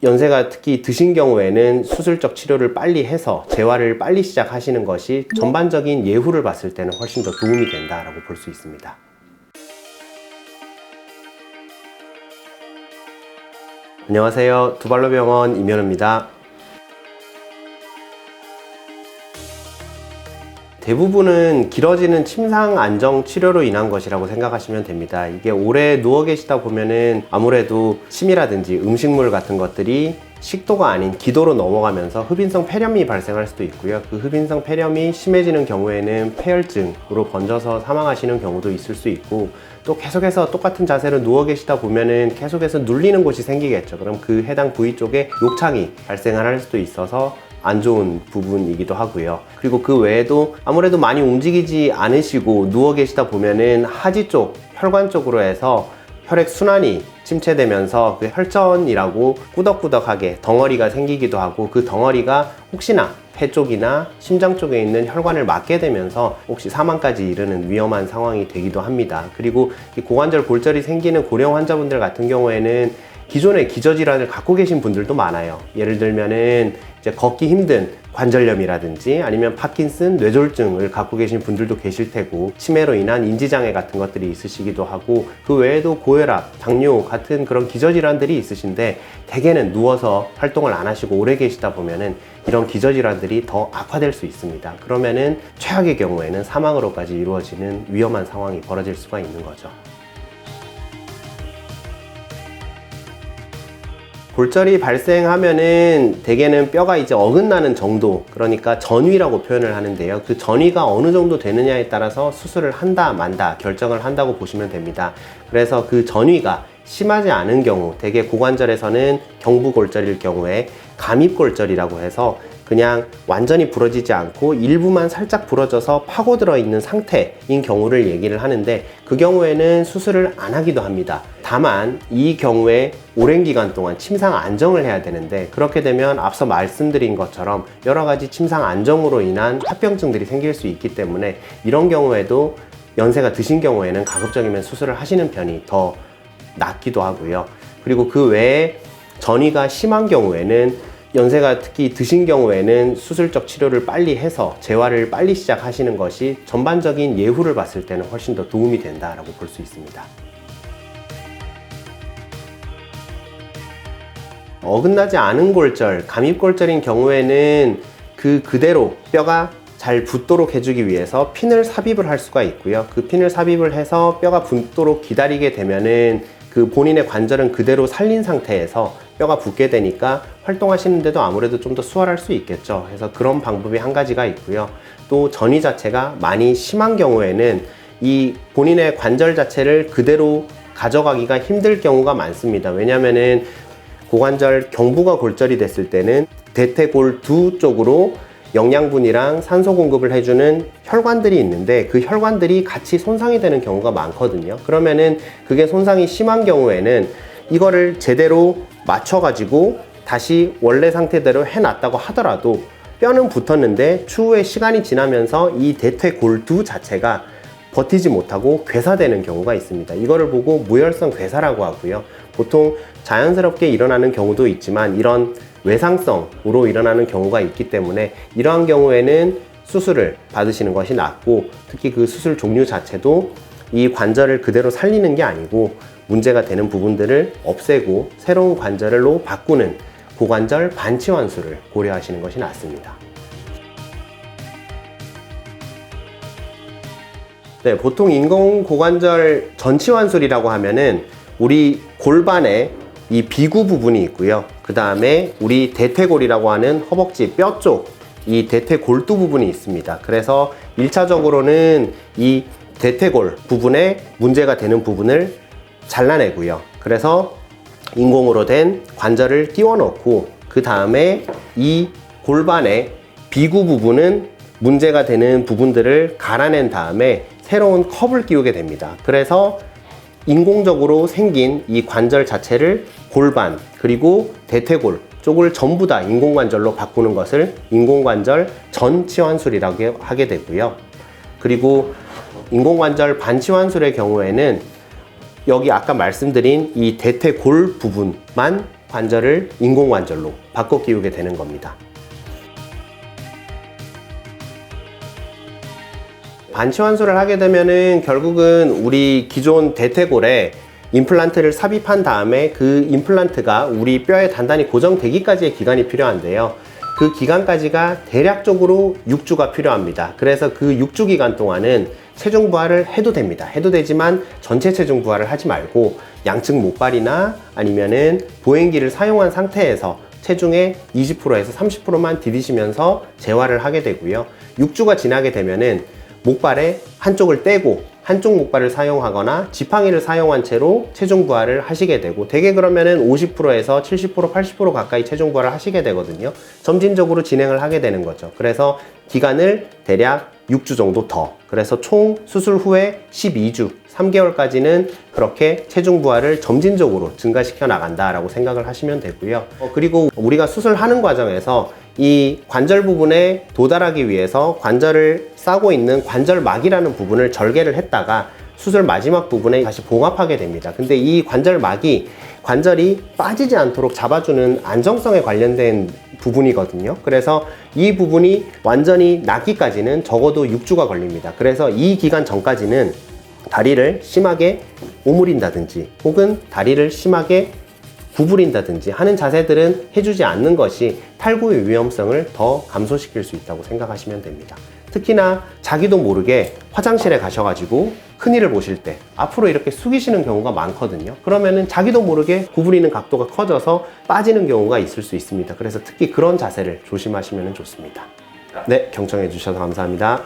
연세가 특히 드신 경우에는 수술적 치료를 빨리 해서 재활을 빨리 시작하시는 것이 전반적인 예후를 봤을 때는 훨씬 더 도움이 된다라고 볼 수 있습니다. 안녕하세요. 두발로병원 임현우입니다. 대부분은 길어지는 침상 안정 치료로 인한 것이라고 생각하시면 됩니다. 이게 오래 누워 계시다 보면은 아무래도 침이라든지 음식물 같은 것들이 식도가 아닌 기도로 넘어가면서 흡인성 폐렴이 발생할 수도 있고요. 그 흡인성 폐렴이 심해지는 경우에는 폐혈증으로 번져서 사망하시는 경우도 있을 수 있고, 또 계속해서 똑같은 자세로 누워 계시다 보면은 계속해서 눌리는 곳이 생기겠죠. 그럼 그 해당 부위 쪽에 욕창이 발생할 수도 있어서 안 좋은 부분이기도 하고요. 그리고 그 외에도 아무래도 많이 움직이지 않으시고 누워 계시다 보면은 하지 쪽, 혈관 쪽으로 해서 혈액 순환이 침체되면서 그 혈전이라고 꾸덕꾸덕하게 덩어리가 생기기도 하고, 그 덩어리가 혹시나 폐 쪽이나 심장 쪽에 있는 혈관을 막게 되면서 혹시 사망까지 이르는 위험한 상황이 되기도 합니다. 그리고 고관절 골절이 생기는 고령 환자분들 같은 경우에는 기존에 기저질환을 갖고 계신 분들도 많아요. 예를 들면은 이제 걷기 힘든 관절염이라든지 아니면 파킨슨, 뇌졸중을 갖고 계신 분들도 계실 테고, 치매로 인한 인지장애 같은 것들이 있으시기도 하고, 그 외에도 고혈압, 당뇨 같은 그런 기저질환들이 있으신데 대개는 누워서 활동을 안 하시고 오래 계시다 보면은 이런 기저질환들이 더 악화될 수 있습니다. 그러면은 최악의 경우에는 사망으로까지 이루어지는 위험한 상황이 벌어질 수가 있는 거죠. 골절이 발생하면은 대개는 뼈가 이제 어긋나는 정도, 그러니까 전위라고 표현을 하는데요. 그 전위가 어느 정도 되느냐에 따라서 수술을 한다 만다 결정을 한다고 보시면 됩니다. 그래서 그 전위가 심하지 않은 경우, 대개 고관절에서는 경부골절일 경우에 감입골절이라고 해서 그냥 완전히 부러지지 않고 일부만 살짝 부러져서 파고들어 있는 상태인 경우를 얘기를 하는데, 그 경우에는 수술을 안 하기도 합니다. 다만 이 경우에 오랜 기간 동안 침상 안정을 해야 되는데, 그렇게 되면 앞서 말씀드린 것처럼 여러 가지 침상 안정으로 인한 합병증들이 생길 수 있기 때문에 이런 경우에도 연세가 드신 경우에는 가급적이면 수술을 하시는 편이 더 낫기도 하고요. 그리고 그 외에 전이가 심한 경우에는, 연세가 특히 드신 경우에는 수술적 치료를 빨리 해서 재활을 빨리 시작하시는 것이 전반적인 예후를 봤을 때는 훨씬 더 도움이 된다라고 볼 수 있습니다. 어긋나지 않은 골절, 감입골절인 경우에는 그대로 뼈가 잘 붙도록 해주기 위해서 핀을 삽입을 할 수가 있고요. 그 핀을 삽입을 해서 뼈가 붙도록 기다리게 되면은 그 본인의 관절은 그대로 살린 상태에서 뼈가 붙게 되니까 활동하시는데도 아무래도 좀 더 수월할 수 있겠죠. 그래서 그런 방법이 한 가지가 있고요. 또 전이 자체가 많이 심한 경우에는 이 본인의 관절 자체를 그대로 가져가기가 힘들 경우가 많습니다. 왜냐면은 고관절 경부가 골절이 됐을 때는 대퇴골두 쪽으로 영양분이랑 산소 공급을 해주는 혈관들이 있는데, 그 혈관들이 같이 손상이 되는 경우가 많거든요. 그러면은 그게 손상이 심한 경우에는 이거를 제대로 맞춰가지고 다시 원래 상태대로 해놨다고 하더라도 뼈는 붙었는데 추후에 시간이 지나면서 이 대퇴골두 자체가 버티지 못하고 괴사되는 경우가 있습니다. 이거를 보고 무혈성 괴사라고 하고요. 보통 자연스럽게 일어나는 경우도 있지만 이런 외상성으로 일어나는 경우가 있기 때문에 이러한 경우에는 수술을 받으시는 것이 낫고, 특히 그 수술 종류 자체도 이 관절을 그대로 살리는 게 아니고 문제가 되는 부분들을 없애고 새로운 관절로 바꾸는 고관절 반치환수를 고려하시는 것이 낫습니다. 네, 보통 인공고관절 전치환술이라고 하면은 우리 골반에 이 비구 부분이 있고요. 그 다음에 우리 대퇴골이라고 하는 허벅지 뼈 쪽, 이 대퇴골두 부분이 있습니다. 그래서 1차적으로는 이 대퇴골 부분에 문제가 되는 부분을 잘라내고요. 그래서 인공으로 된 관절을 끼워 넣고, 그 다음에 이 골반의 비구 부분은 문제가 되는 부분들을 갈아낸 다음에 새로운 컵을 끼우게 됩니다. 그래서 인공적으로 생긴 이 관절 자체를 골반 그리고 대퇴골 쪽을 전부 다 인공관절로 바꾸는 것을 인공관절 전치환술이라고 하게 되고요. 그리고 인공관절 반치환술의 경우에는 여기 아까 말씀드린 이 대퇴골 부분만 관절을 인공관절로 바꿔 끼우게 되는 겁니다. 반치환수를 하게 되면은 결국은 우리 기존 대퇴골에 임플란트를 삽입한 다음에 그 임플란트가 우리 뼈에 단단히 고정되기까지의 기간이 필요한데요. 그 기간까지가 대략적으로 6주가 필요합니다. 그래서 그 6주 기간 동안은 체중 부하를 해도 됩니다. 해도 되지만 전체 체중 부하를 하지 말고 양측 목발이나 아니면은 보행기를 사용한 상태에서 체중의 20%에서 30%만 디디시면서 재활을 하게 되고요. 6주가 지나게 되면은 목발의 한쪽을 떼고 한쪽 목발을 사용하거나 지팡이를 사용한 채로 체중 부하를 하시게 되고, 대개 그러면은 50%에서 70%, 80% 가까이 체중 부하를 하시게 되거든요. 점진적으로 진행을 하게 되는 거죠. 그래서 기간을 대략 6주 정도 더, 그래서 총 수술 후에 12주, 3개월까지는 그렇게 체중 부하를 점진적으로 증가시켜 나간다라고 생각을 하시면 되고요. 그리고 우리가 수술하는 과정에서 이 관절 부분에 도달하기 위해서 관절을 싸고 있는 관절막이라는 부분을 절개를 했다가 수술 마지막 부분에 다시 봉합하게 됩니다. 근데 이 관절막이 관절이 빠지지 않도록 잡아주는 안정성에 관련된 부분이거든요. 그래서 이 부분이 완전히 낫기까지는 적어도 6주가 걸립니다. 그래서 이 기간 전까지는 다리를 심하게 오므린다든지 혹은 다리를 심하게 구부린다든지 하는 자세들은 해주지 않는 것이 탈구의 위험성을 더 감소시킬 수 있다고 생각하시면 됩니다. 특히나 자기도 모르게 화장실에 가셔가지고 큰일을 보실 때 앞으로 이렇게 숙이시는 경우가 많거든요. 그러면은 자기도 모르게 구부리는 각도가 커져서 빠지는 경우가 있을 수 있습니다. 그래서 특히 그런 자세를 조심하시면 좋습니다. 네, 경청해 주셔서 감사합니다.